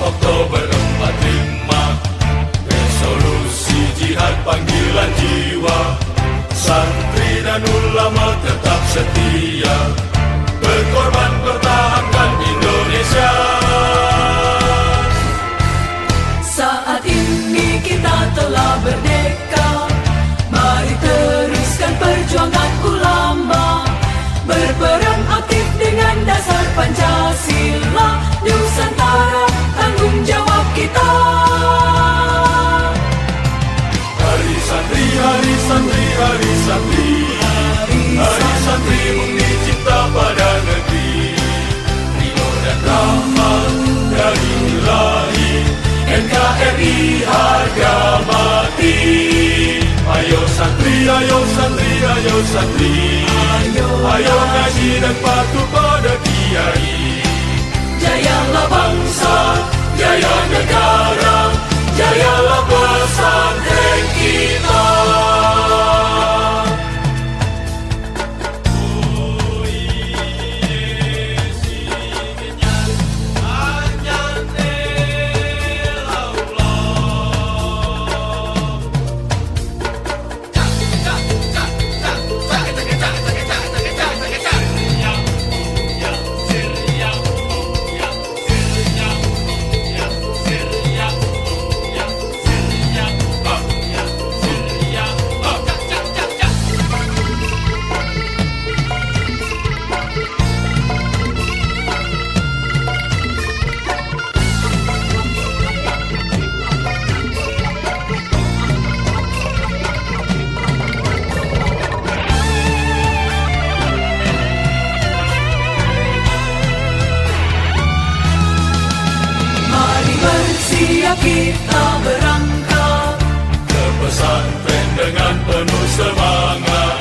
Oktober 45, resolusi jihad panggilan jiwa, santri dan ulama tetap setia, berkorban pertahankan Indonesia. Saat ini kita telah merdeka, mari teruskan perjuangan ulama, berperan aktif dengan dasar Pancasila, Nusantara tanggung jawab kita. Hari santri, hari santri, hari santri, hari santri murni cinta pada negeri, ridho dan rahmat dari Ilahi, NKRI harga mati. Ayo santri, ayo santri, ayo santri, ayo ngaji dan patuh pada kiai. Jayalah bangsa, jaya negara, jayalah pesantren kita. Kita berangkat ke pesantren dengan penuh semangat,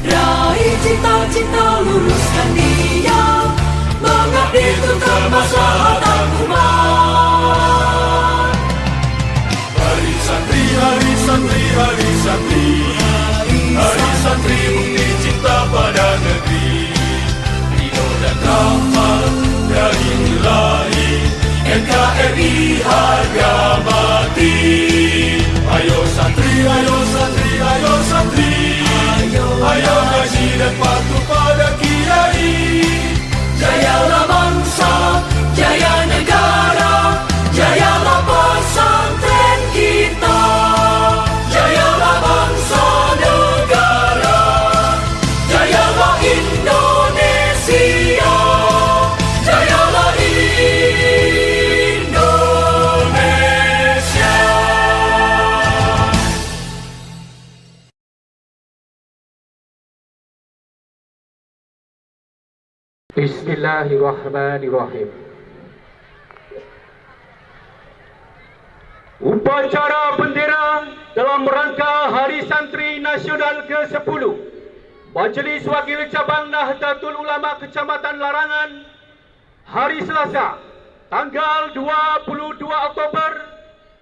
raih cita-cita, luruskan niat, mengabdi untuk kemaslahatan umat. Hari santri, hari santri, hari santri, hari santri murni cinta pada negeri, ridho dan rahmat dari Ilahi, NKRI harga mati. Ayo santri, ayo santri, ayo santri, ayo ngaji dan patuh pada kiai. Jayalah bangsa, jaya negara, jayalah pesantren kita. Jayalah bangsa negara, jayalah Indonesia, jayalah Bismillahirrahmanirrahim. Upacara bendera dalam rangka Hari Santri Nasional ke-10 Majlis Wakil Cabang Nahdlatul Ulama Kecamatan Larangan, hari Selasa, tanggal 22 Oktober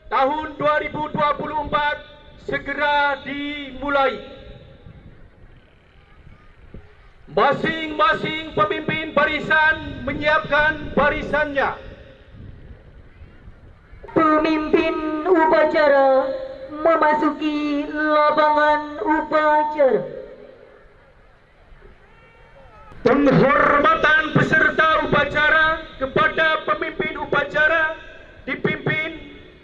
tahun 2024 segera dimulai. Masing-masing pemimpin barisan menyiapkan barisannya. Pemimpin upacara memasuki lapangan upacara. Penghormatan peserta upacara kepada pemimpin upacara dipimpin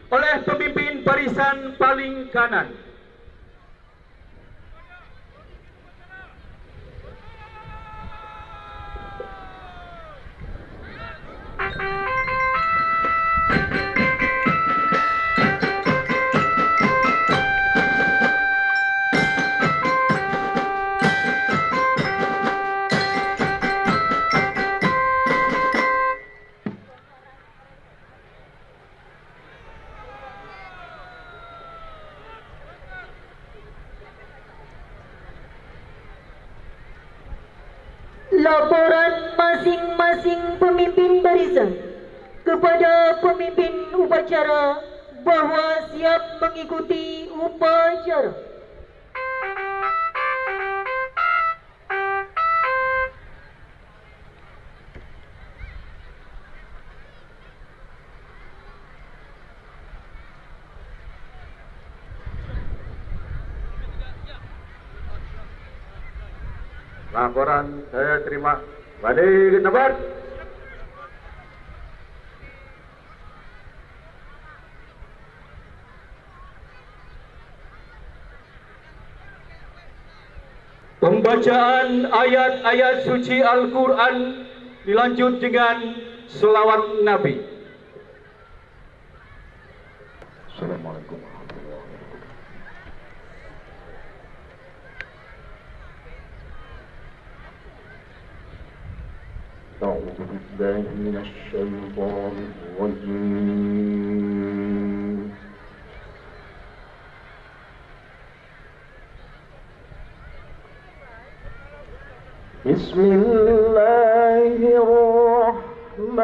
oleh pemimpin barisan paling kanan. laporan masing-masing pemimpin barisan kepada pemimpin upacara bahwa siap mengikuti upacara. Laporan saya terima. Balik tempat. Pembacaan ayat-ayat suci Al-Quran dilanjut dengan selawat Nabi. Assalamualaikum warahmatullahi wabarakatuh. أعوذ بالله من الشيطان الرجيم. بسم الله الرحمن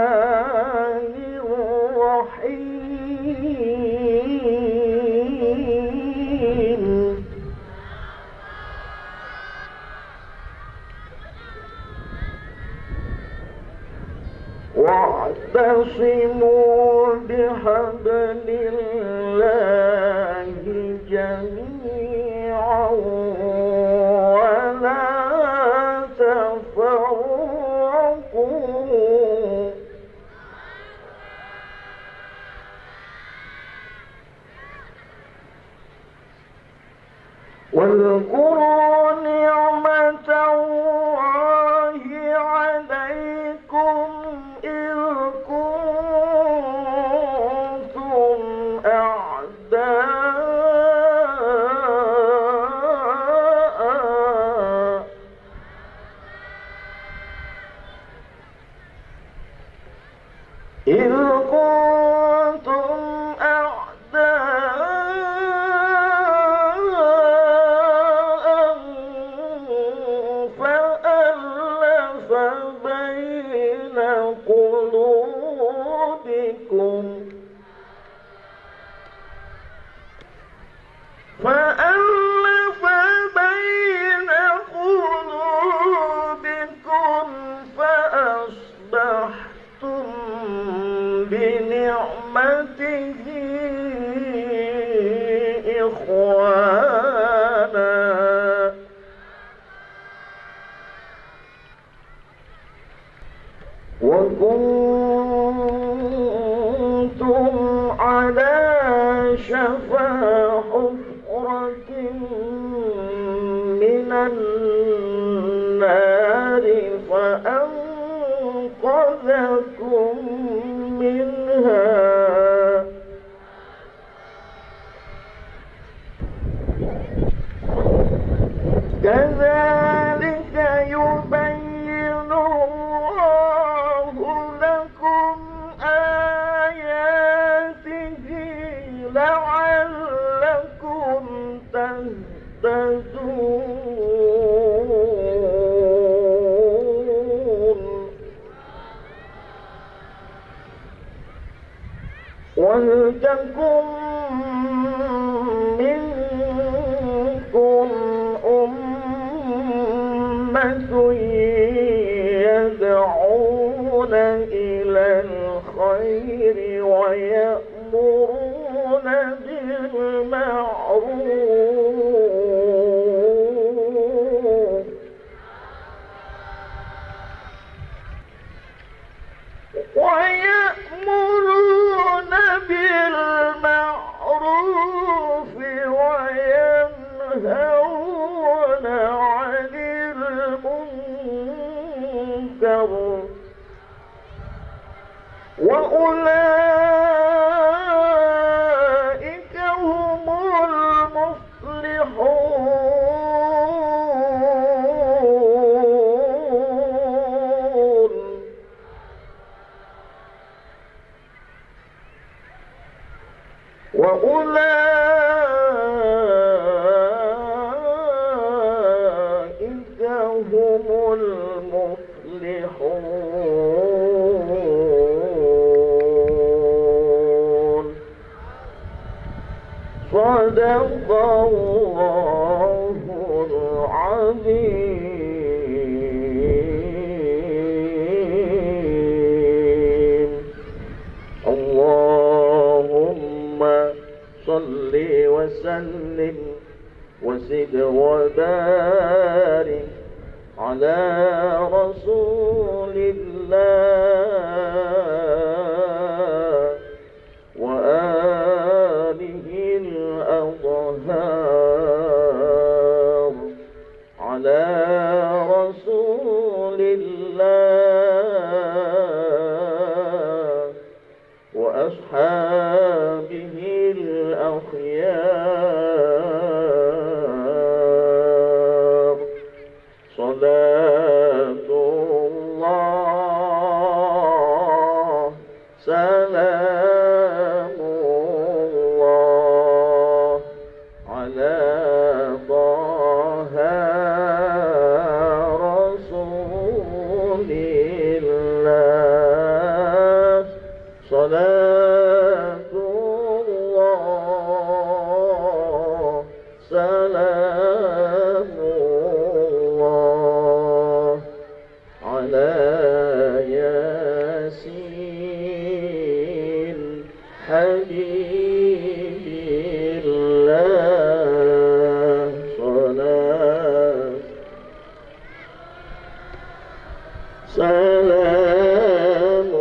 الرحيم. واعتصموا بحبل الله جميعا ولا تفرقوا. واذكروا نعمة الله عليكم إذ كنتم أعداء فألف بين قلوبكم فأصبحتم بنعمته إخوانا وكنتم على شفا حفرة من النار فأنقذكم منها كذلك يبين الله لكم آياته لعلكم تهتدون. ولتكن منكم أمة يدعون إلى الخير ويأمرون بالمعروف وينهون عن المنكر وأولئك هم المفلحون. وأولئك هم المفلحون. صدق الله العظيم. اللهم صل وسلم وزد وبارك على رسول الله وآله الأطهار، على رسول الله وأصحابه الأخيار. صلاة الله سلام الله على طه رسول الله. صلاة الله سلام الله على ياسين حبيب الله. سلام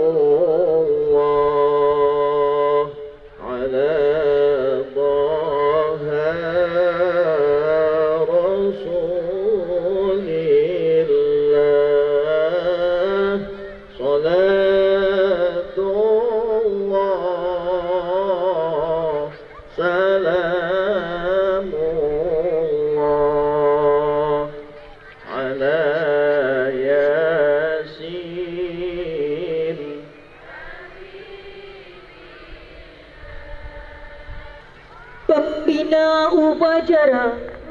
الله على طه رسول الله. صلاة الله سلام الله على ياسين. Pembina upacara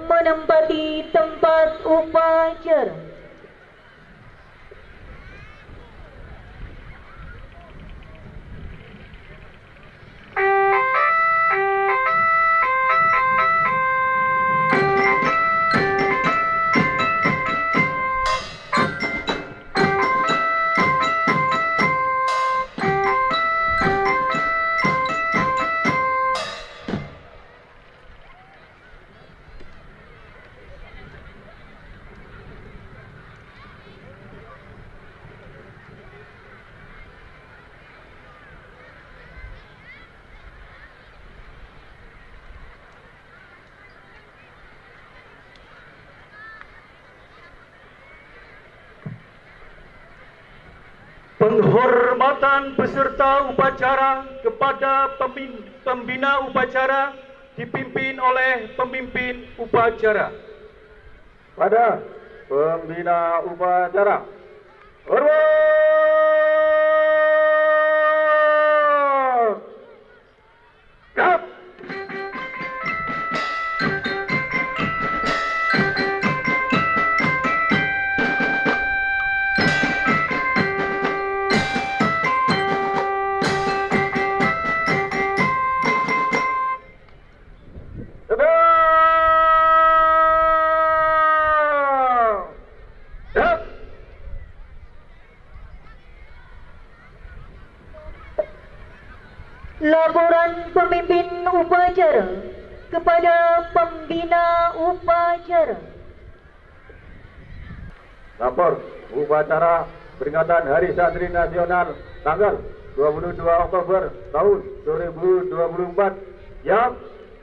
menempati tempat upacara. Penghormatan peserta upacara kepada pembina upacara dipimpin oleh pemimpin upacara. Pada pembina upacara, hormat. Kap. Laporan pemimpin upacara kepada pembina upacara. Lapor upacara peringatan Hari Santri Nasional tanggal 22 Oktober tahun 2024. Siap?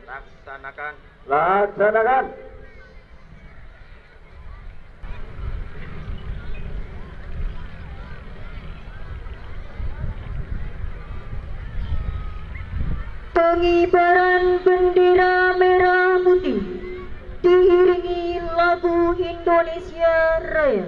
Laksanakan. Laksanakan. Pengibaran bendera merah putih diiringi lagu Indonesia Raya.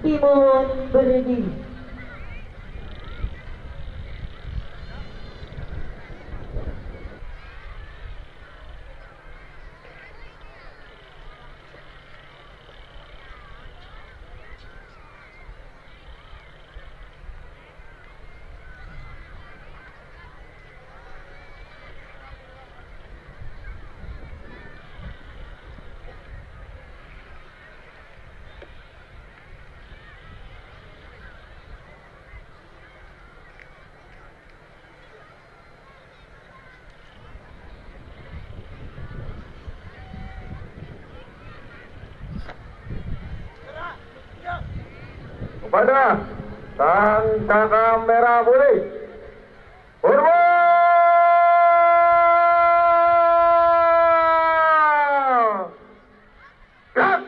dimohon berdiri. Kepada Sang Saka Merah Putih, hormat! Gerak!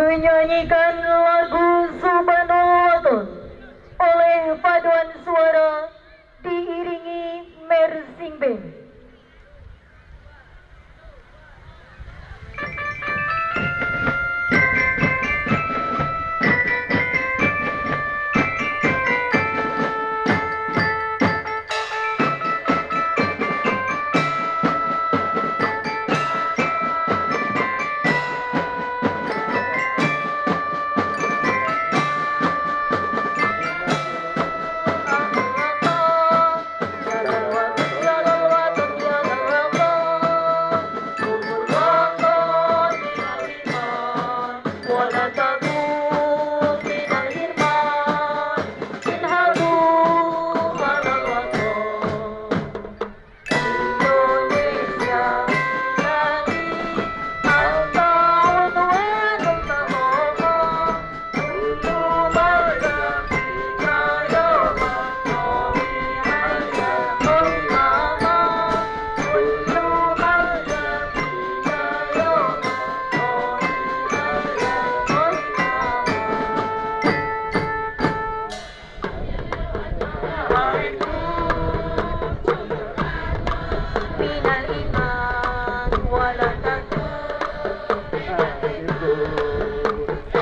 menyanyikan lagu Subhanul Waton oleh paduan suara diiringi marching band.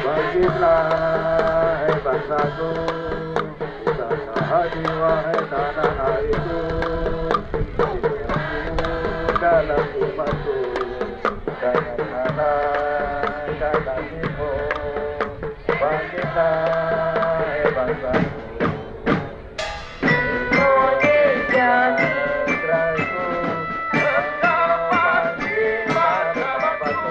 Bangkitlah bangsaku, usaha hati wahai tanah airku, dalam umatku, jangan kalah kata tipu. Bangkitlah bangsaku, Indonesia putraku, bangkit bangsaku,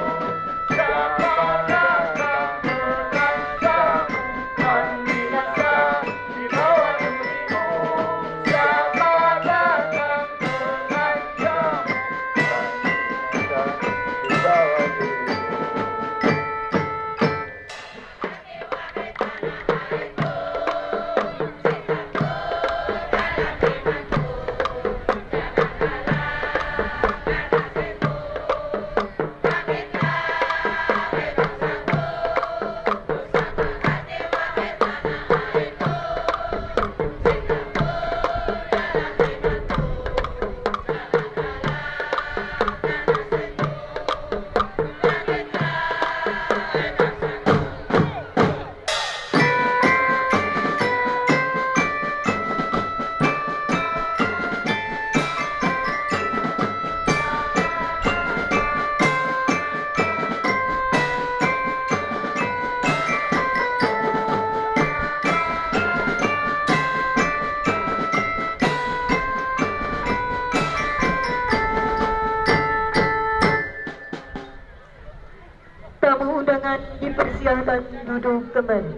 Tamu undangan dipersilakan duduk kembali.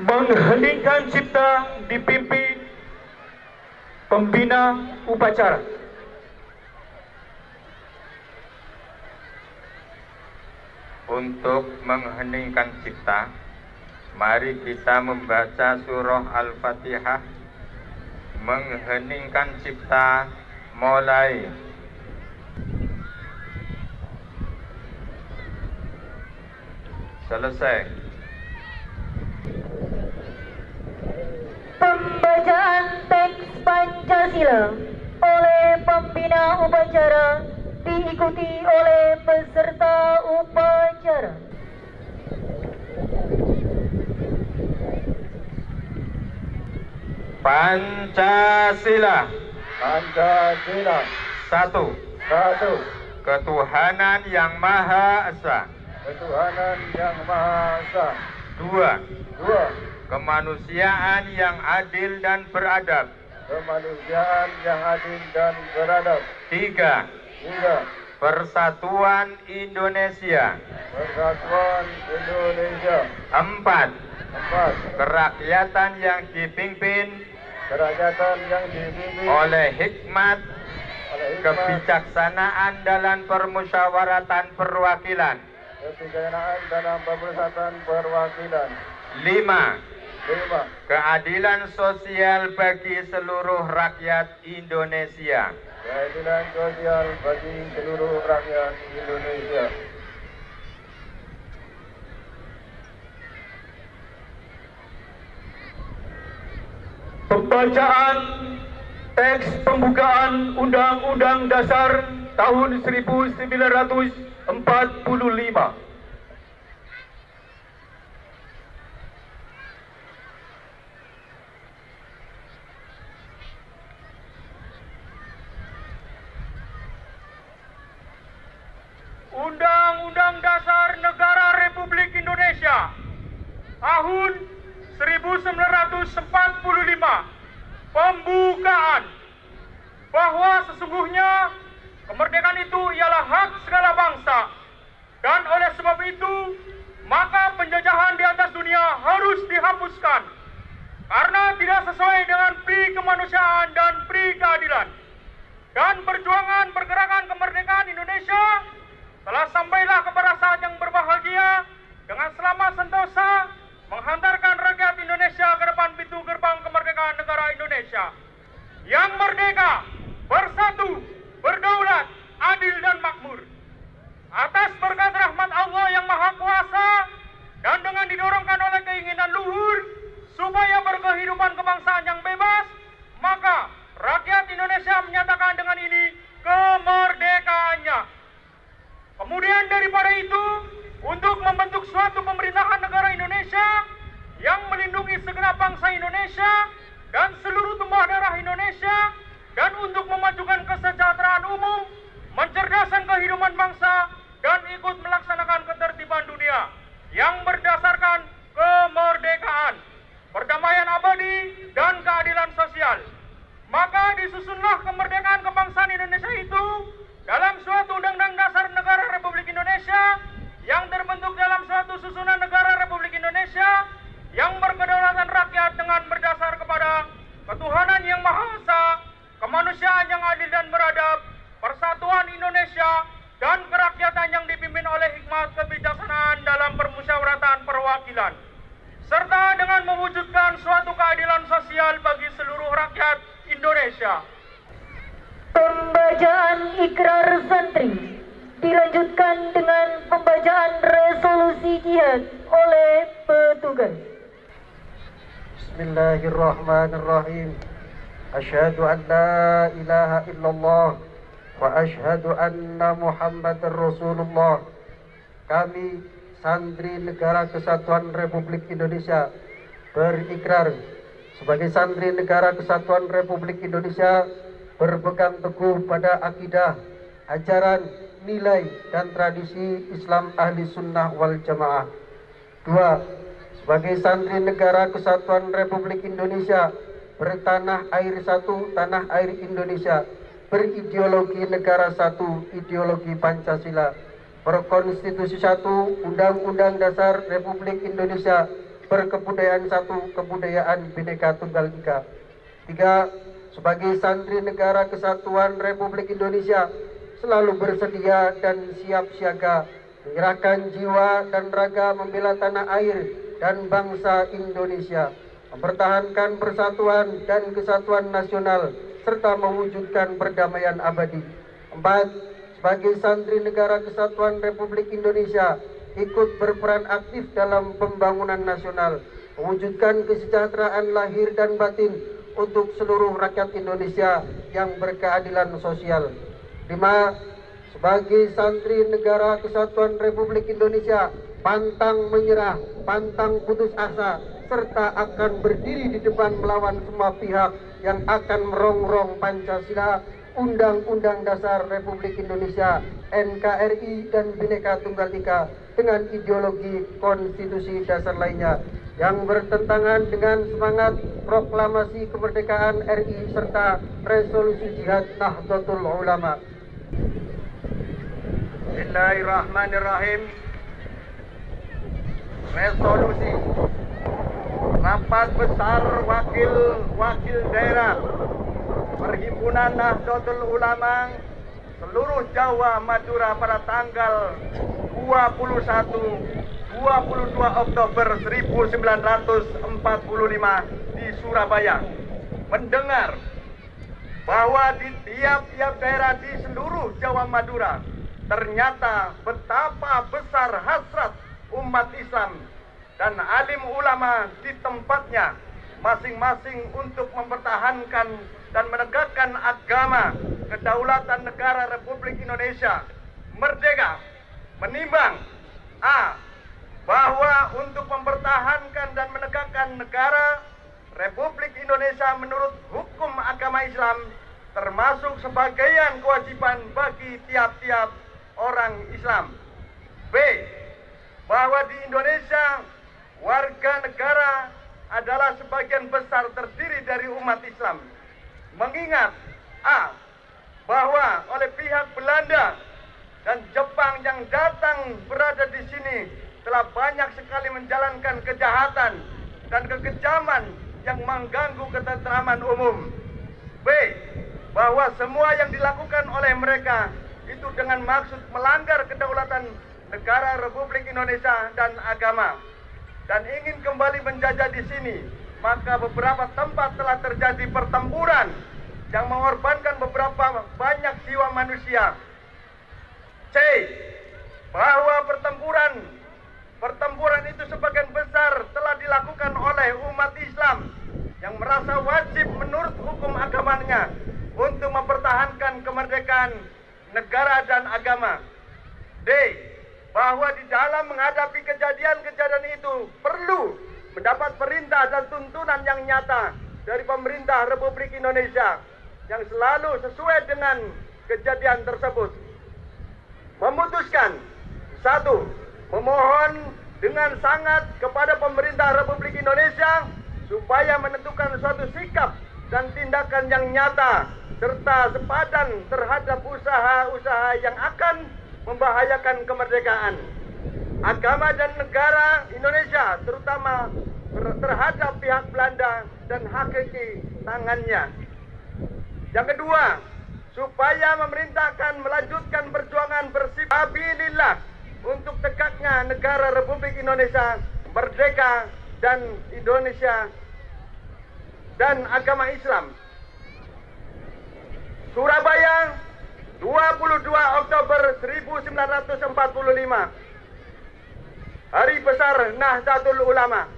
Mengheningkan cipta dipimpin pembina upacara. Untuk mengheningkan cipta, mari kita membaca surah Al-Fatihah. Mengheningkan cipta mulai. Selesai. Pembacaan teks Pancasila oleh pembina upacara diikuti oleh peserta upacara. Pancasila. Pancasila. Satu. Ketuhanan yang Maha Esa. Ketuhanan yang Maha Esa. Dua. Dua. Kemanusiaan yang adil dan beradab. Kemanusiaan yang adil dan beradab. Tiga. Persatuan Indonesia. Persatuan Indonesia. Empat. Kerakyatan yang dipimpin Kerakyatan yang dipimpin oleh hikmat, kebijaksanaan dalam permusyawaratan perwakilan. kebijaksanaan dalam pemusatan perwakilan. Lima. 5. Keadilan sosial bagi seluruh rakyat Indonesia. Keadilan sosial bagi seluruh rakyat Indonesia. Pembacaan teks pembukaan Undang-Undang Dasar tahun 1945. Undang-Undang Dasar Negara Republik Indonesia tahun 1945. Pembukaan bahwa sesungguhnya kemerdekaan itu ialah hak segala bangsa, dan oleh sebab itu maka penjajahan di atas dunia harus dihapuskan karena tidak sesuai dengan pri kemanusiaan dan pri keadilan. Dan perjuangan pergerakan kemerdekaan Indonesia telah sampailah kepada saat yang berbahagia dengan selamat sentosa menghantarkan rakyat Indonesia ke depan pintu gerbang kemerdekaan negara Indonesia yang merdeka, bersatu, berdaulat, adil dan makmur. Atas berkat rahmat Allah yang Maha Kuasa dan dengan didorongkan oleh keinginan luhur supaya berkehidupan kebangsaan yang bebas, maka rakyat Indonesia menyatakan dengan ini kemerdekaannya. Kemudian daripada itu, untuk membentuk suatu pemerintahan negara Indonesia yang melindungi segenap bangsa Indonesia dan seluruh tumpah darah Indonesia, dan untuk memajukan kesejahteraan umum, mencerdaskan kehidupan bangsa, dan ikut melaksanakan ketertiban dunia yang berdasarkan kemerdekaan, perdamaian abadi, dan keadilan sosial. Maka disusunlah kemerdekaan kebangsaan Indonesia itu dalam suatu Undang-Undang Dasar Negara Republik Indonesia yang terbentuk dalam suatu susunan negara Republik Indonesia yang berkedaulatan rakyat dengan berdasar kepada ketuhanan yang Maha Esa, kemanusiaan yang adil dan beradab, persatuan Indonesia, dan kerakyatan yang dipimpin oleh hikmat kebijaksanaan dalam permusyawaratan perwakilan, serta dengan mewujudkan suatu keadilan sosial bagi seluruh rakyat Indonesia. Pembacaan ikrar santri dilanjutkan dengan pembacaan resolusi jihad oleh petugas. Bismillahirrahmanirrahim. Asyhadu an la ilaha illallah wa asyhadu anna Muhammadar Rasulullah. Kami santri Negara Kesatuan Republik Indonesia berikrar sebagai santri Negara Kesatuan Republik Indonesia berpegang teguh pada akidah, ajaran, nilai, dan tradisi Islam Ahli Sunnah wal Jamaah. 2. Sebagai santri Negara Kesatuan Republik Indonesia bertanah air satu, tanah air Indonesia, berideologi negara satu, ideologi Pancasila, berkonstitusi satu, Undang-Undang Dasar Republik Indonesia, berkebudayaan satu, kebudayaan Bhinneka Tunggal Ika. 3. Sebagai santri Negara Kesatuan Republik Indonesia selalu bersedia dan siap siaga menyerahkan jiwa dan raga membela tanah air dan bangsa Indonesia, mempertahankan persatuan dan kesatuan nasional serta mewujudkan perdamaian abadi. 4. Sebagai santri Negara Kesatuan Republik Indonesia ikut berperan aktif dalam pembangunan nasional, mewujudkan kesejahteraan lahir dan batin untuk seluruh rakyat Indonesia yang berkeadilan sosial. 5. Sebagai santri Negara Kesatuan Republik Indonesia pantang menyerah, pantang putus asa, serta akan berdiri di depan melawan semua pihak yang akan merongrong Pancasila, Undang-Undang Dasar Republik Indonesia, NKRI, dan Bhinneka Tunggal Ika dengan ideologi konstitusi dasar lainnya yang bertentangan dengan semangat proklamasi kemerdekaan RI serta resolusi jihad Nahdlatul Ulama. Bismillahirrahmanirrahim. Resolusi Rapat Besar Wakil Daerah Perhimpunan Nahdlatul Ulama seluruh Jawa Madura pada tanggal 22 Oktober 1945 di Surabaya mendengar bahwa di tiap-tiap daerah di seluruh Jawa Madura ternyata betapa besar hasrat umat Islam dan alim ulama di tempatnya masing-masing untuk mempertahankan dan menegakkan agama kedaulatan negara Republik Indonesia merdeka, menimbang A. Bahwa untuk mempertahankan dan menegakkan negara Republik Indonesia menurut hukum agama Islam termasuk sebagian kewajiban bagi tiap-tiap orang Islam. B. Bahwa di Indonesia warga negara adalah sebagian besar terdiri dari umat Islam. Mengingat A. Bahwa oleh pihak Belanda dan Jepang yang datang berada di sini telah banyak sekali menjalankan kejahatan dan kekejaman yang mengganggu ketentraman umum. B. Bahwa semua yang dilakukan oleh mereka itu dengan maksud melanggar kedaulatan negara Republik Indonesia dan agama dan ingin kembali menjajah di sini, maka beberapa tempat telah terjadi pertempuran yang mengorbankan beberapa banyak jiwa manusia. C. Bahwa pertempuran itu sebagian besar telah dilakukan oleh umat Islam yang merasa wajib menurut hukum agamanya untuk mempertahankan kemerdekaan negara dan agama. D. Bahwa di dalam menghadapi kejadian-kejadian itu perlu mendapat perintah dan tuntunan yang nyata dari pemerintah Republik Indonesia yang selalu sesuai dengan kejadian tersebut. Memutuskan 1. Memohon dengan sangat kepada pemerintah Republik Indonesia supaya menentukan suatu sikap dan tindakan yang nyata serta sepadan terhadap usaha-usaha yang akan membahayakan kemerdekaan agama dan negara Indonesia, terutama terhadap pihak Belanda dan hakiki tangannya. Yang kedua, supaya memerintahkan melanjutkan perjuangan bersifat sabilillah untuk tegaknya negara Republik Indonesia merdeka dan Indonesia dan agama Islam. Surabaya, 22 Oktober 1945. Hari besar Nahdlatul Ulama.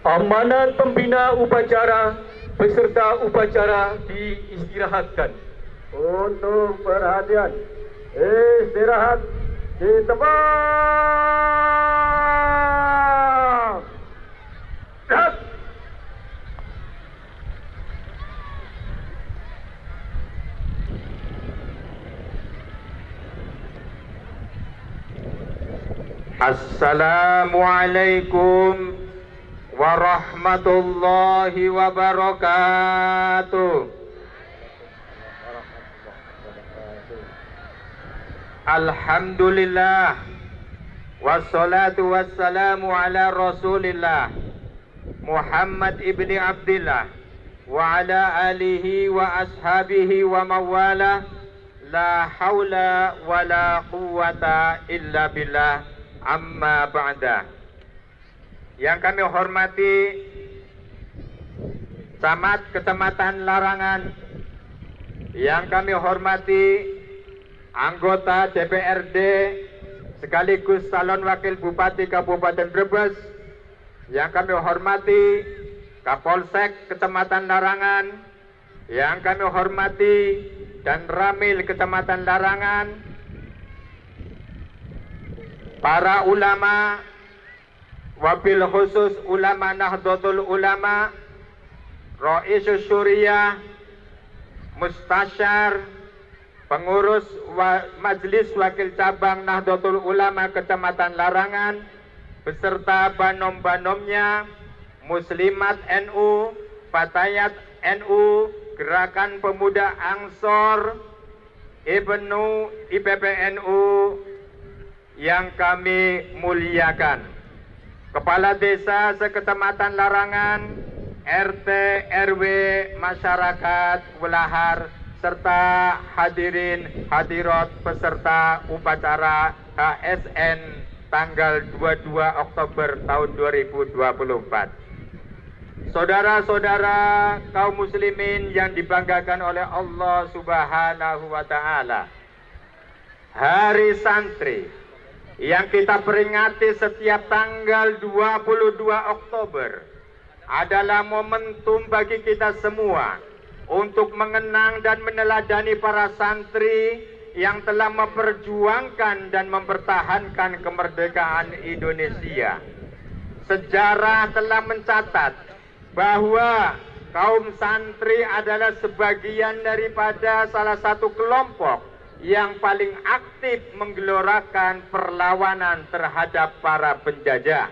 Amanat pembina upacara beserta upacara diistirahatkan. Untuk perhatian, istirahat di tempat. Siap. Assalamualaikum warahmatullahi wabarakatuh. Alhamdulillah wassalatu wassalamu ala Rasulillah Muhammad ibni Abdillah wa ala alihi wa ashabihi wa mawala. La haula wa la quwata illa billah. Amma ba'da. Yang kami hormati Camat Kecamatan Larangan, yang kami hormati anggota DPRD sekaligus calon wakil Bupati Kabupaten Brebes, yang kami hormati Kapolsek Kecamatan Larangan, yang kami hormati dan Ramil Kecamatan Larangan, para ulama, wabil khusus ulama Nahdlatul Ulama, Raisus Syuriah, Mustasyar, pengurus Majelis Wakil Cabang Nahdlatul Ulama Kecamatan Larangan, beserta banom-banomnya, Muslimat NU, Fatayat NU, Gerakan Pemuda Ansor, Ibnu IPPNU yang kami muliakan, Kepala Desa sekecamatan Larangan, RT, RW, masyarakat, Welahar, serta hadirin hadirat peserta upacara KSN tanggal 22 Oktober tahun 2024. Saudara-saudara kaum muslimin yang dibanggakan oleh Allah Subhanahu wa Ta'ala, Hari Santri yang kita peringati setiap tanggal 22 Oktober adalah momentum bagi kita semua untuk mengenang dan meneladani para santri yang telah memperjuangkan dan mempertahankan kemerdekaan Indonesia. Sejarah telah mencatat bahwa kaum santri adalah sebagian daripada salah satu kelompok yang paling aktif menggelorakan perlawanan terhadap para penjajah.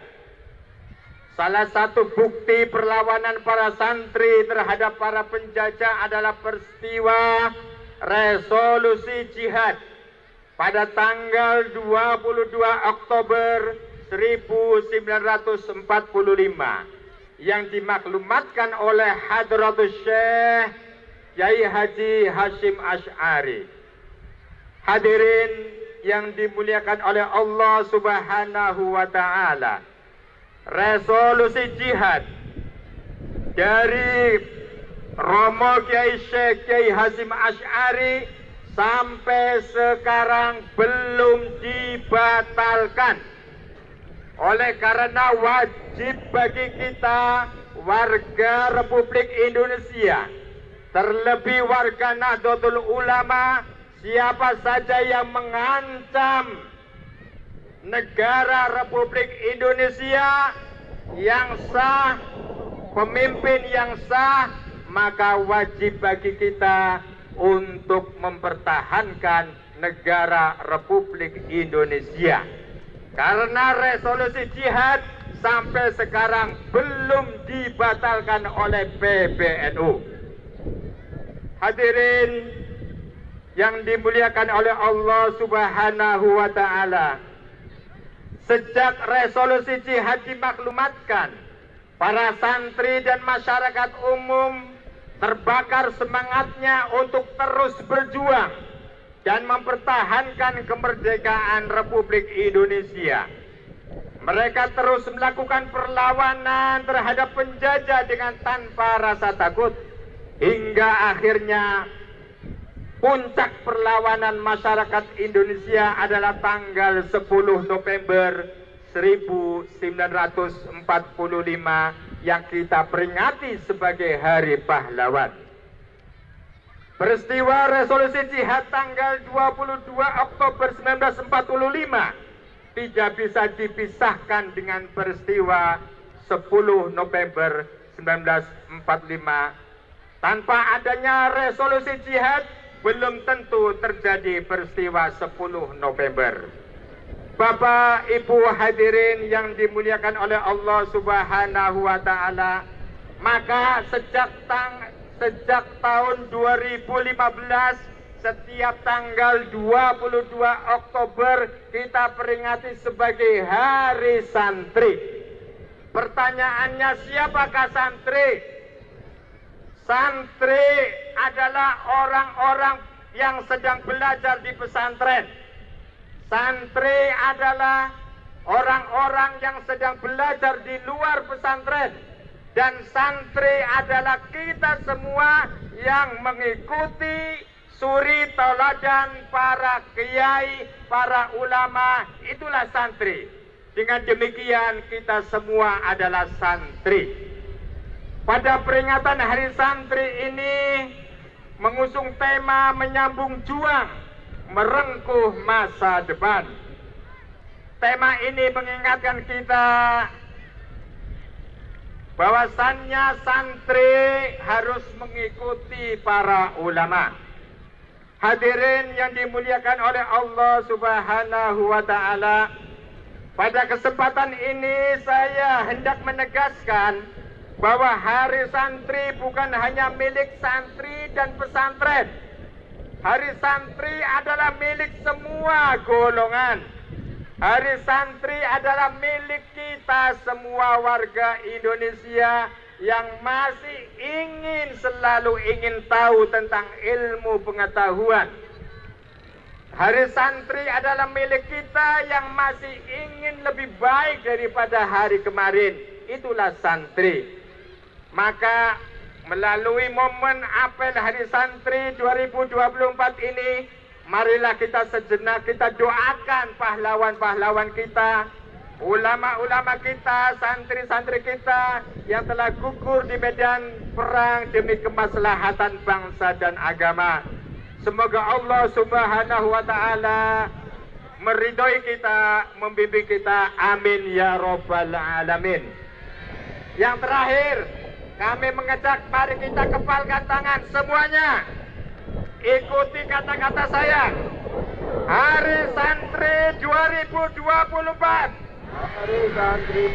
Salah satu bukti perlawanan para santri terhadap para penjajah adalah peristiwa resolusi jihad pada tanggal 22 Oktober 1945 yang dimaklumatkan oleh Hadratus Syekh Kiai Haji Hashim Asy'ari. Hadirin yang dimuliakan oleh Allah Subhanahu wa Ta'ala, resolusi jihad dari Romo Kiai Syekh Kiai Hashim Asy'ari sampai sekarang belum dibatalkan. Oleh karena wajib bagi kita warga Republik Indonesia, terlebih warga Nahdlatul Ulama, siapa saja yang mengancam negara Republik Indonesia yang sah, pemimpin yang sah, maka wajib bagi kita untuk mempertahankan negara Republik Indonesia. Karena resolusi jihad sampai sekarang belum dibatalkan oleh PBNU. Hadirin yang dimuliakan oleh Allah Subhanahu wa Ta'ala, sejak resolusi jihad dimaklumatkan, para santri dan masyarakat umum terbakar semangatnya untuk terus berjuang dan mempertahankan kemerdekaan Republik Indonesia. Mereka terus melakukan perlawanan terhadap penjajah dengan tanpa rasa takut, hingga akhirnya puncak perlawanan masyarakat Indonesia adalah tanggal 10 November 1945 yang kita peringati sebagai Hari Pahlawan. Peristiwa resolusi jihad tanggal 22 Oktober 1945 tidak bisa dipisahkan dengan peristiwa 10 November 1945. Tanpa adanya resolusi jihad, belum tentu terjadi peristiwa 10 November. Bapak, Ibu hadirin yang dimuliakan oleh Allah Subhanahu wa Ta'ala, maka sejak tahun 2015 setiap tanggal 22 Oktober kita peringati sebagai Hari Santri. Pertanyaannya, siapakah santri? Santri adalah orang-orang yang sedang belajar di pesantren. Santri adalah orang-orang yang sedang belajar di luar pesantren. Dan santri adalah kita semua yang mengikuti suri tauladan para kiai, para ulama, itulah santri. Dengan demikian kita semua adalah santri. Pada peringatan Hari Santri ini mengusung tema menyambung juang, merengkuh masa depan. Tema ini mengingatkan kita bahwasannya santri harus mengikuti para ulama. Hadirin yang dimuliakan oleh Allah Subhanahu wa Ta'ala, pada kesempatan ini saya hendak menegaskan bahwa Hari Santri bukan hanya milik santri dan pesantren. Hari Santri adalah milik semua golongan. Hari Santri adalah milik kita semua warga Indonesia yang masih selalu ingin tahu tentang ilmu pengetahuan. Hari Santri adalah milik kita yang masih ingin lebih baik daripada hari kemarin. Itulah santri. Maka melalui momen apel Hari Santri 2024 ini, marilah kita sejenak kita doakan pahlawan-pahlawan kita, ulama-ulama kita, santri-santri kita yang telah gugur di medan perang demi kemaslahatan bangsa dan agama. Semoga Allah Subhanahu wa taala meridhoi kita, membimbing kita. Amin ya rabbal alamin. Yang terakhir, kami mengajak mari kita kepalkan tangan semuanya. Ikuti kata-kata saya. Hari Santri 2024. Hari Santri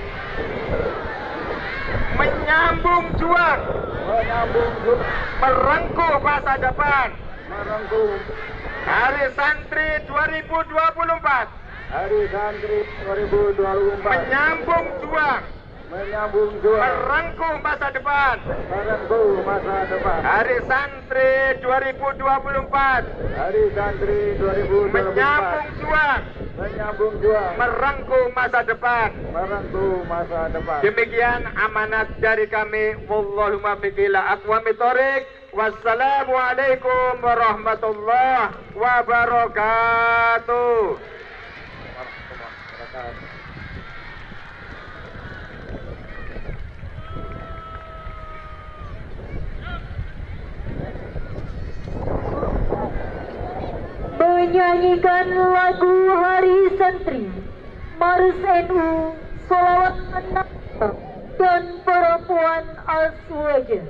Menyambung juang, merengkuh masa depan. Hari Santri 2024. Hari Santri 2024. Menyambung juang, merengkuh masa depan. Hari Santri 2024. Hari Santri 2024. Menyambung juang, merengkuh masa depan. Demikian amanat dari kami. Wallahu muwaffiq ila aqwamit thoriq. Wassalamualaikum warahmatullahi wabarakatuh. Menyanyikan lagu Hari Santri, Mars NU, Sholawat Anak dan Perempuan Aswaja.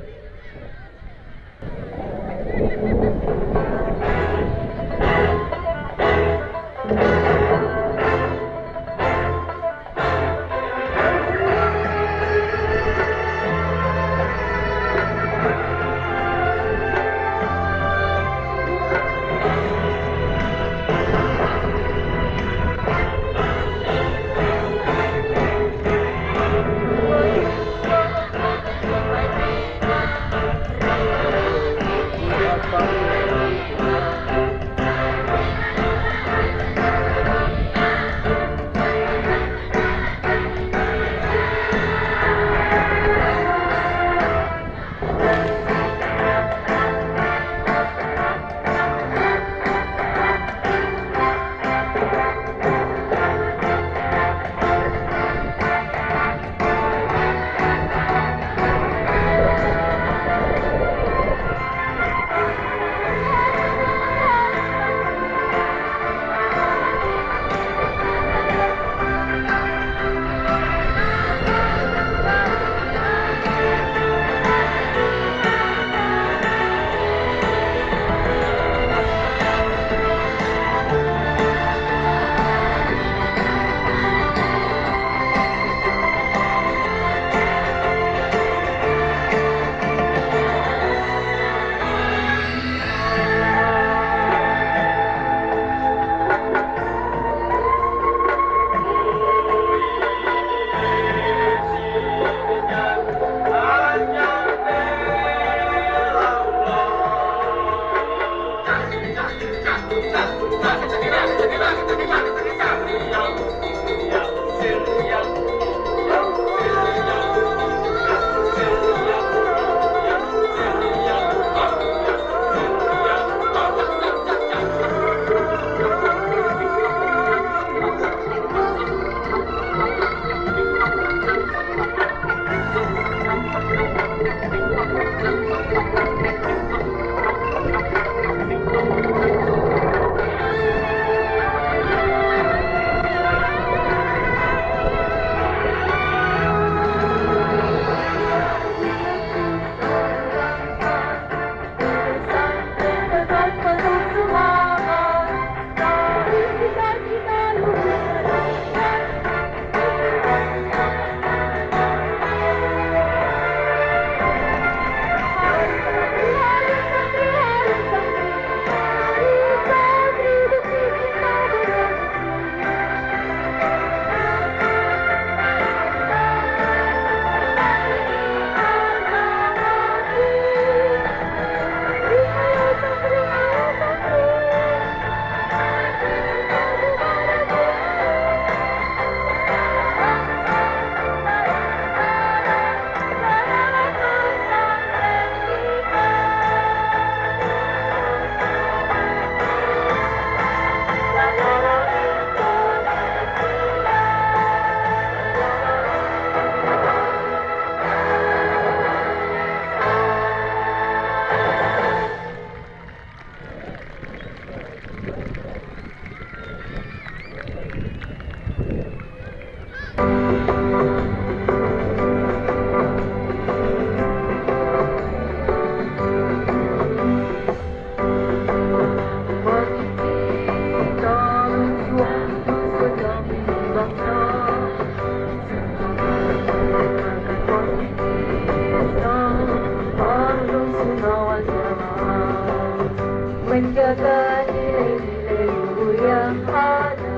nilai-nilai luhur yang ada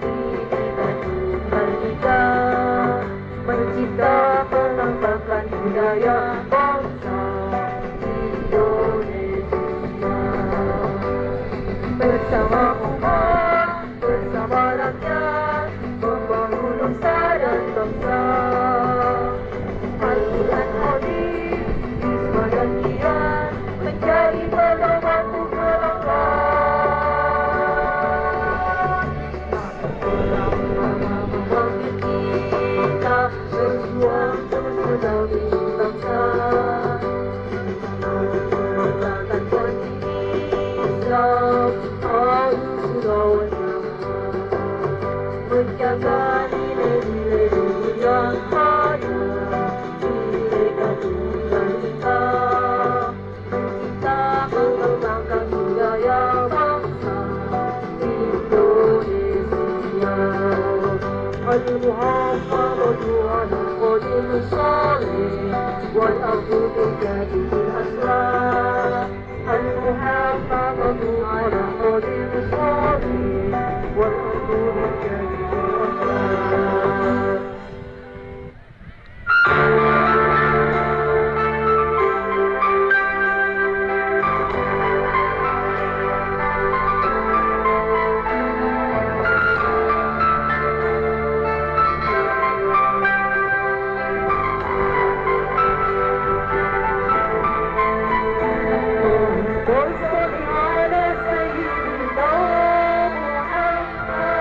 di Bandung Merdeka, mencipta mengembangkan budaya bangsa Indonesia. Bersama umat, bersama rakyat, membangun nusa dan bangsa. Al-Quran Hadis, Isma dan Qiyas menjadi pedoman untuk melangkah. Membangkit kita berjuang terus sebagai bangsa. Menegakkan konstitusi Islam harus sudahnya. Menjaga nilai-nilai luhur yang ada di Tunggal Ika, mencipta mengembangkan budaya bangsa Indonesia. Al-Muhammadu ala qadim salih wal ardu bikadil aslah. Al-Muhammadu ala qadim salih wal ardu bikadil aslah. وصل على سيدنا محمد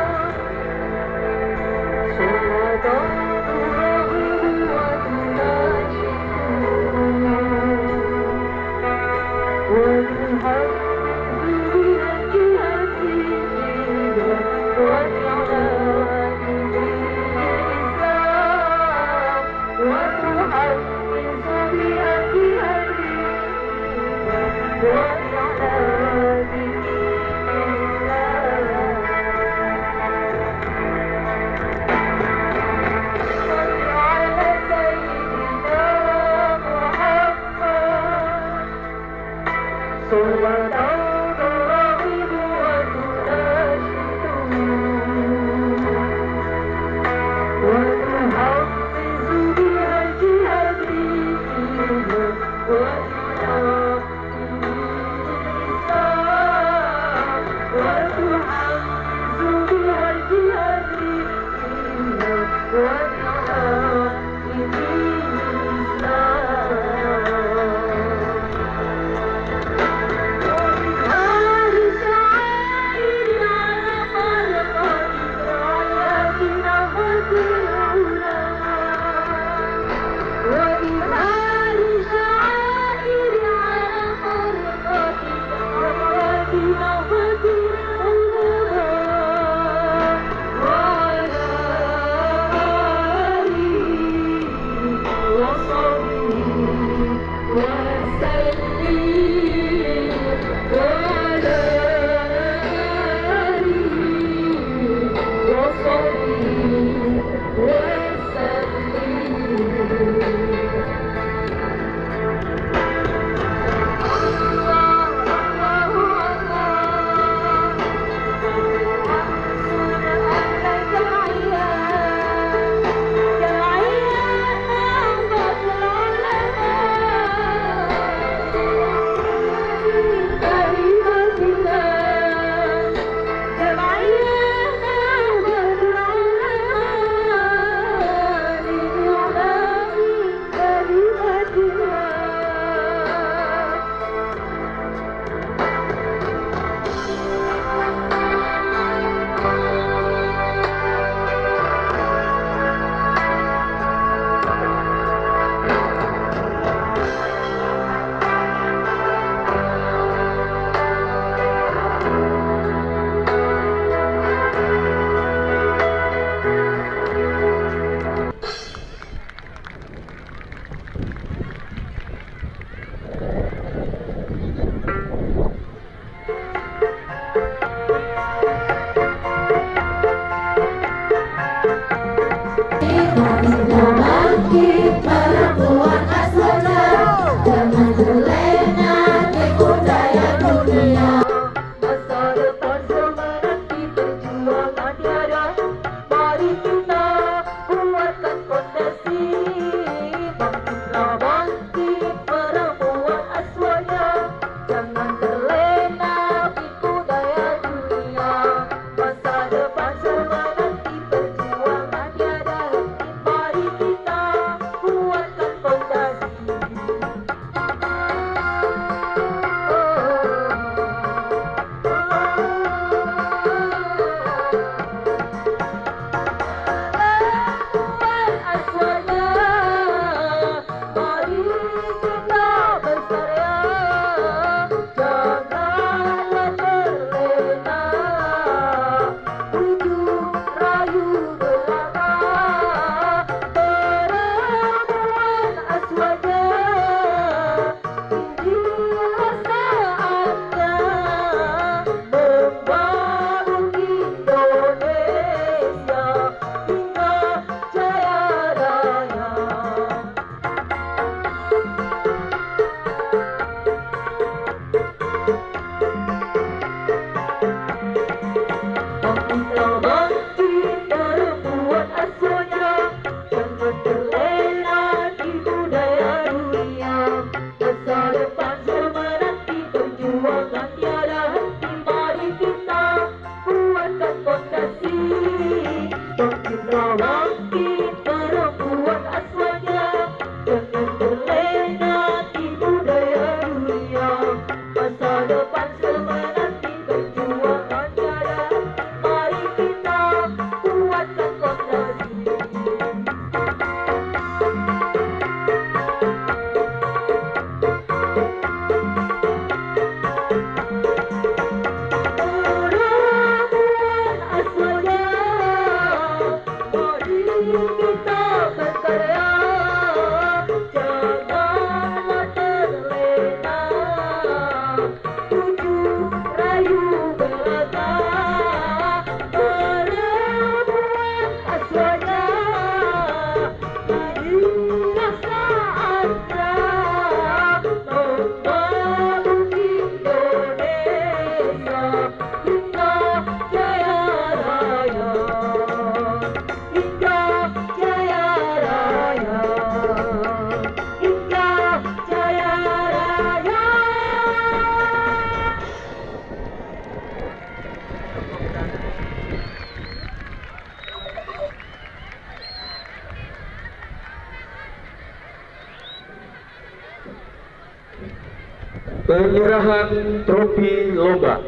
penyerahan trofi lomba.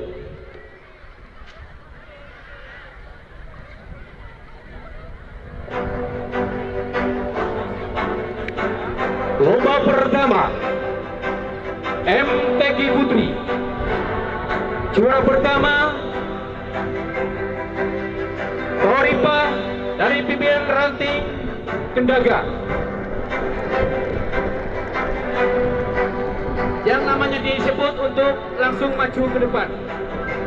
Lomba pertama MTQ Putri. Juara pertama Toripa dari pimpinan ranting Kendaga. Yang namanya disebut untuk langsung maju ke depan.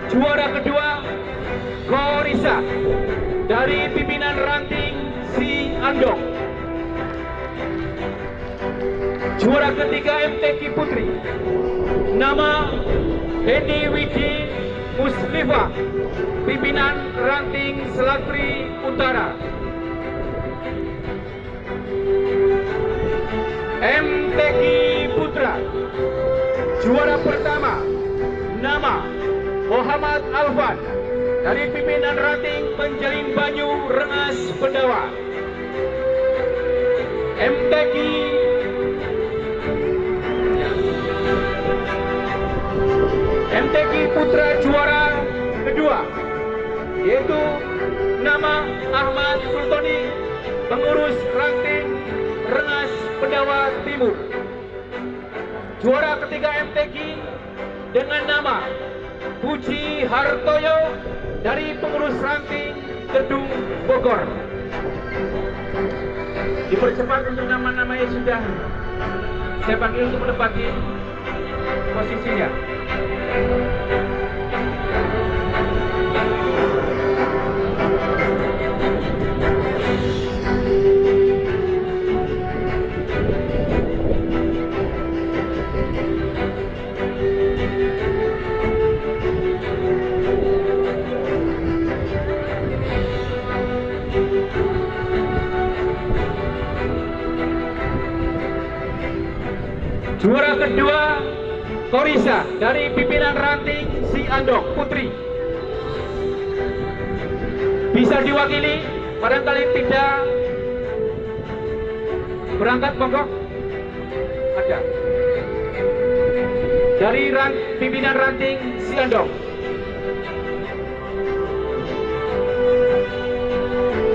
Juara kedua Korisa dari pimpinan ranting Si Andong. Juara ketiga MTQ Putri, nama Hedi Widi Muslifah, pimpinan ranting Selatri Utara. MTQ Putra, juara pertama, nama Muhammad Alfan dari pimpinan ranting Penjalin Banyu Rengas Pendawa. MTQ Putra juara kedua, yaitu nama Ahmad Sultoni, pengurus ranting Rengas Pendawa Timur. Juara ketiga MTQ dengan nama Puji Hartoyo dari pengurus ranting Kedung Bogor. Dipercepat untuk nama-nama yang sudah saya panggil untuk menempati posisinya. Juara kedua Korisa dari pimpinan ranting Si Andong Putri. Bisa diwakili, barangkali tidak berangkat monggo. Ada dari pimpinan ranting Si Andong.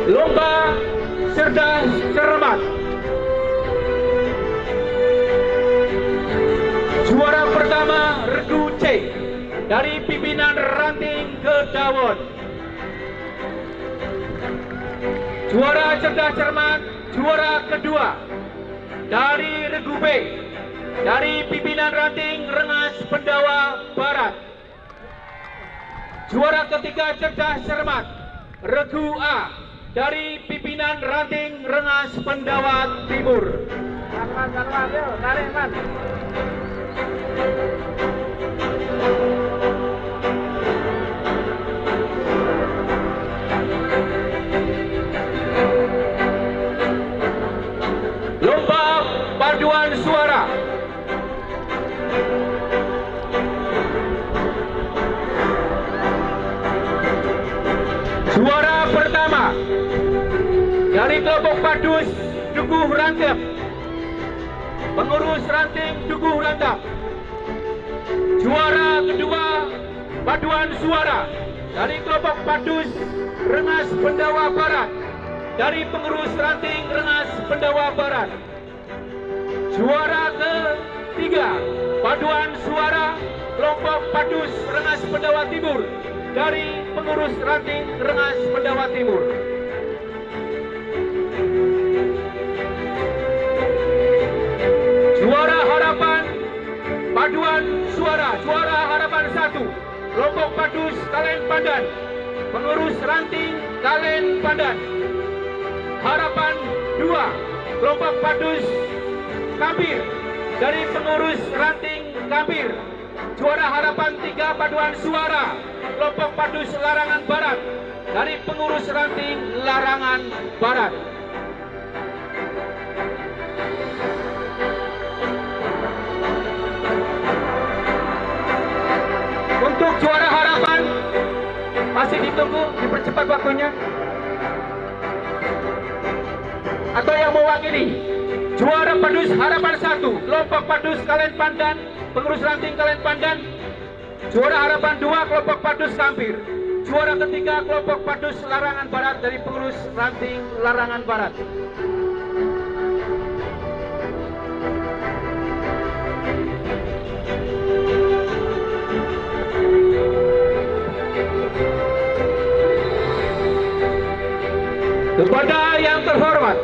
Lomba cerdas cermat. Juara pertama Regu C dari pimpinan ranting Kedawon. Juara cerdas cermat juara kedua dari Regu B dari pimpinan ranting Rengas Pendawa Barat. Juara ketiga cerdas cermat Regu A dari pimpinan ranting Rengas Pendawa Timur. Lomba paduan suara. Juara pertama dari kelompok Padus Dukuh Rantep, pengurus ranting Dukuh Rantep. Juara kedua paduan suara dari kelompok Padus Rengas Pendawa Barat, dari pengurus ranting Rengas Pendawa Barat. Juara ketiga paduan suara kelompok Padus Rengas Pendawa Timur, dari pengurus ranting Rengas Pendawa Timur. Juara harapan paduan suara, juara harapan 1 kelompok Padus Kalen Pandan, pengurus ranting Kalen Pandan. Harapan 2 kelompok Padus Kabir, dari pengurus ranting Kabir. Juara harapan 3 paduan suara kelompok Padus Larangan Barat, dari pengurus ranting Larangan Barat. Untuk juara harapan masih ditunggu, dipercepat waktunya. Atau yang mewakili juara Padus harapan 1 kelompok Padus Kalen Pandan pengurus ranting Kalen Pandan. Juara harapan 2 kelompok Padus Kampir. Juara ketiga kelompok Padus Larangan Barat dari pengurus ranting Larangan Barat. Kepada yang terhormat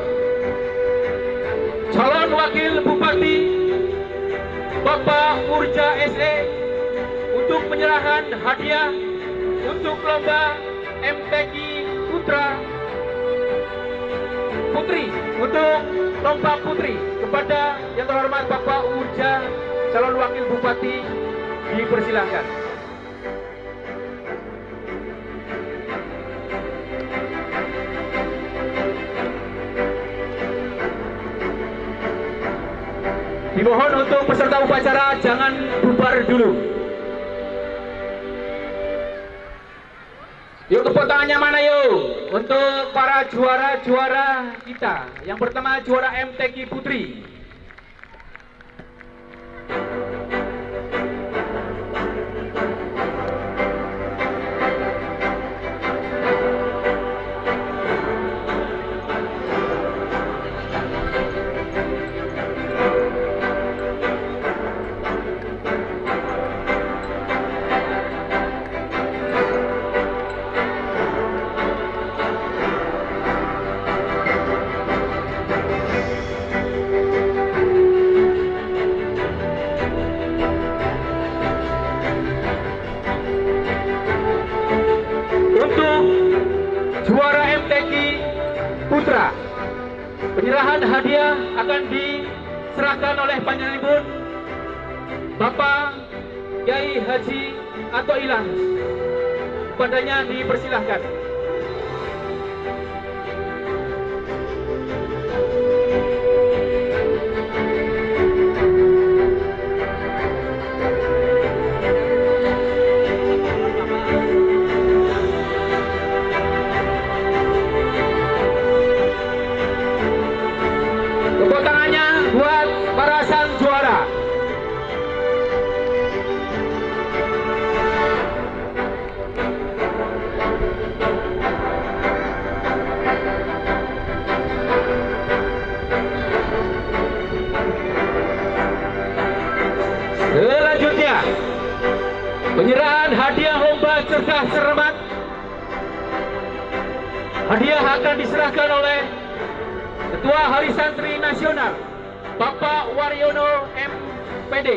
calon wakil bupati Bapak Urja SE untuk penyerahan hadiah untuk lomba MTQ Putri untuk lomba putri kepada yang terhormat Bapak Urja calon wakil bupati dipersilahkan. Dimohon untuk peserta upacara jangan bubar dulu. Yuk tepuk tangannya mana yuk untuk para juara-juara kita. Yang pertama juara MTQ Putri. Juara MTQ Putra, penyerahan hadiah akan diserahkan oleh Panjenengan Bapak Kiai Haji Ato Ilang. Padanya dipersilahkan. Tepuk tangannya buat para sang juara. Selanjutnya, penyerahan hadiah lomba cerdas cermat. Hadiah akan diserahkan oleh Ketua Hari Santri Nasional Bapak Waryono MPD.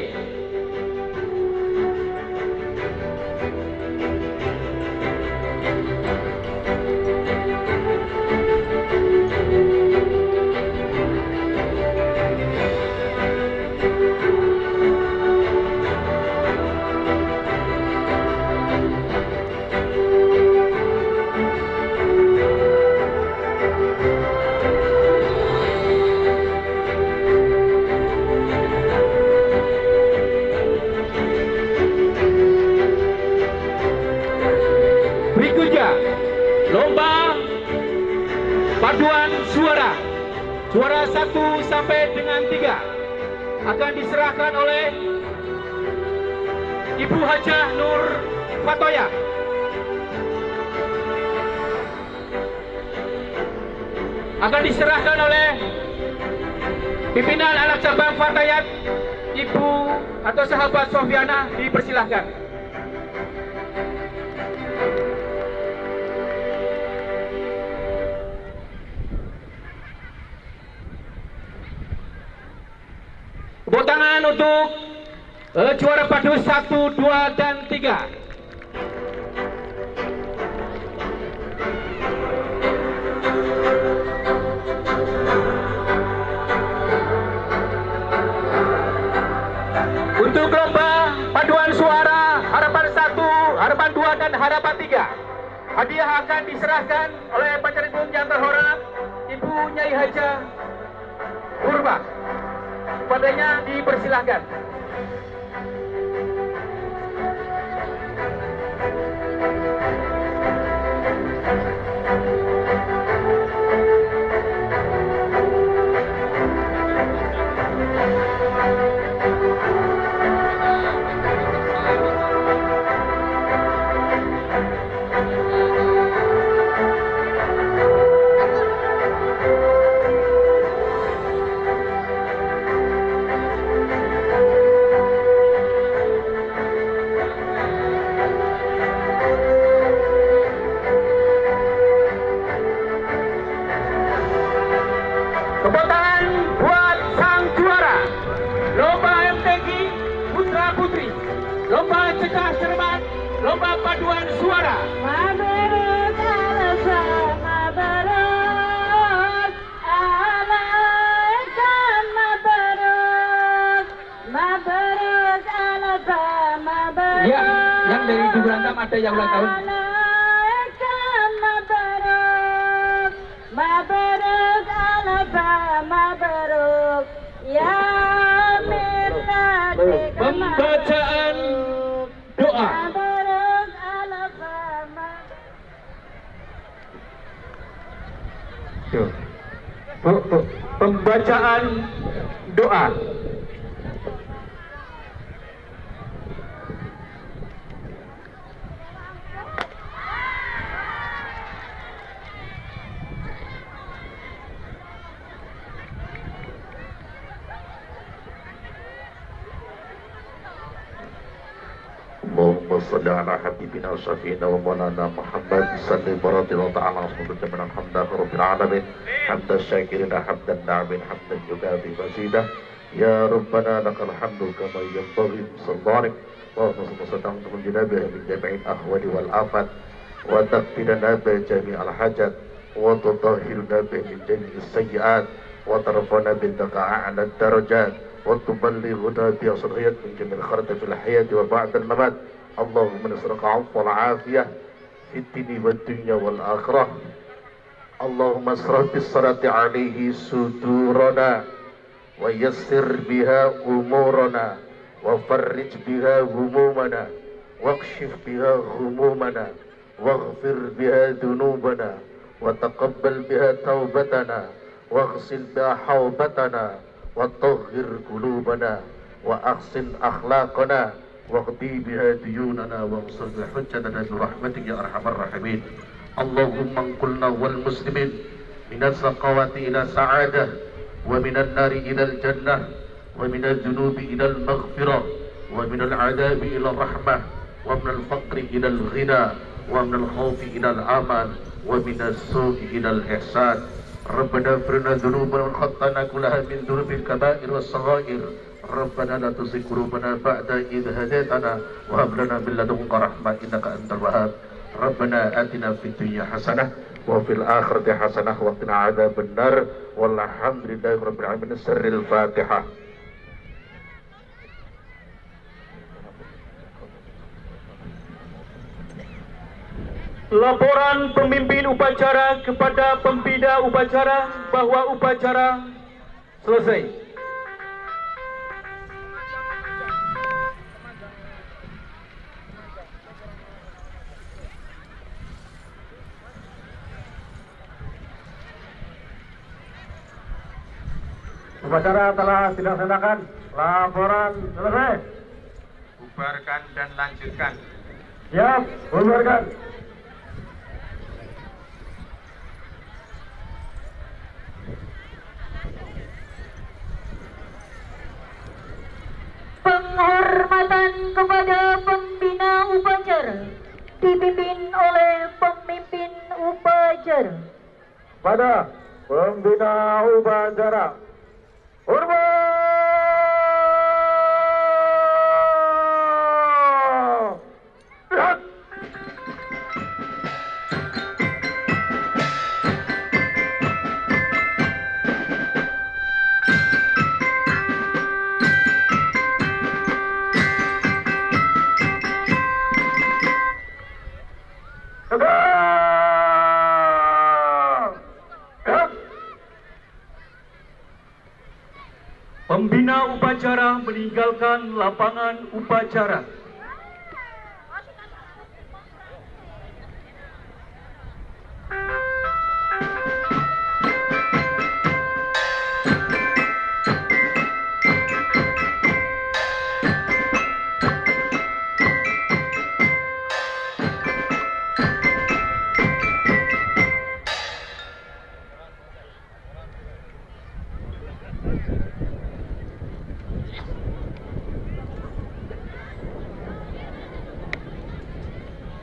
Berikutnya, lomba paduan suara. Juara 1 sampai dengan 3 akan diserahkan oleh Ibu Hajah Nur Fatoya. Akan diserahkan oleh pimpinan anak cabang Fatayat, Ibu atau sahabat Sofiana, dipersilahkan. Tepuk tangan untuk juara padus 1, 2, dan 3. Untuk lomba paduan suara harapan 1, harapan 2, dan harapan 3, hadiah akan diserahkan oleh Panjenengan yang terhormat Ibu Nyai Hajah Purba. Padanya dipersilahkan. paduan suara. Mabruk alaika, mabruk alaika, mabruk, mabruk alaika, mabruk. Ya, yang dari Durantam ada yang ulang tahun. Alaika, mabruk, mabruk alaika, mabruk. Ya millati Pembacaan doa. mabruk alaika, Tuh. Bu, pembacaan doa. اللهم صل على حبيبنا وشفينا ومولانا محمد صل ورضي تعالى وسلم من الحمد رب العالمين حمد الشاكرين حمد الناعمين حمد يكافئ مزيدا يا ربنا لك الحمد كما ينبغي بسلطانك اللهم صل وسلم من جنابه من جميع الاهوال والافات وتغفرنا بجميع الحاجات وتطهرنا به من جميع السيئات وترفعنا بك اعلى الدرجات وتبلغنا بأصريات من جميع الخيرات في الحياة وبعد الممات اللهم نسألك عفو والعافية في الدين والدنيا والآخرة اللهم اسرع بالصلاة عليه صدورنا ويسر بها أمورنا وفرج بها همومنا واكشف بها غمومنا واغفر بها ذنوبنا وتقبل بها توبتنا واغسل بها حوبتنا وطهر قلوبنا وأحسن أخلاقنا واقضي بها ديوننا وانصر حجتنا برحمتك يا أرحم الراحمين اللهم انقلنا والمسلمين من السقوات إلى سعادة ومن النار إلى الجنة ومن الذنوب إلى المغفرة ومن العذاب إلى الرحمة ومن الفقر إلى الغنى ومن الخوف إلى الأمان ومن السوء إلى الإحسان ربنا اغفر لنا ذنوبنا وخطانا كلها من ذنوب الكبائر والصغائر ربنا لا تزغ قلوبنا بعد إذ هديتنا وهب لنا من لدنك رحمة إنك أنت الوهاب ربنا آتنا في الدنيا حسنة وفي الآخرة حسنة وقنا عذاب النار والحمد لله رب العالمين سر الفاتحة. Laporan pemimpin upacara kepada pembina upacara bahwa upacara selesai. Upacara telah dilaksanakan. Laporan selesai. Bubarkan dan lanjutkan. Siap, bubarkan. penghormatan kepada pembina upacara dipimpin oleh pemimpin upacara. Pada pembina upacara, hormat. Pembina upacara meninggalkan lapangan upacara.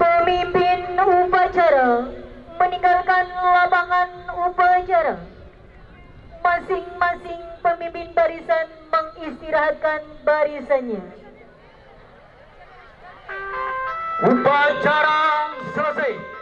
Pemimpin upacara meninggalkan lapangan upacara. Masing-masing pemimpin barisan mengistirahatkan barisannya. Upacara selesai.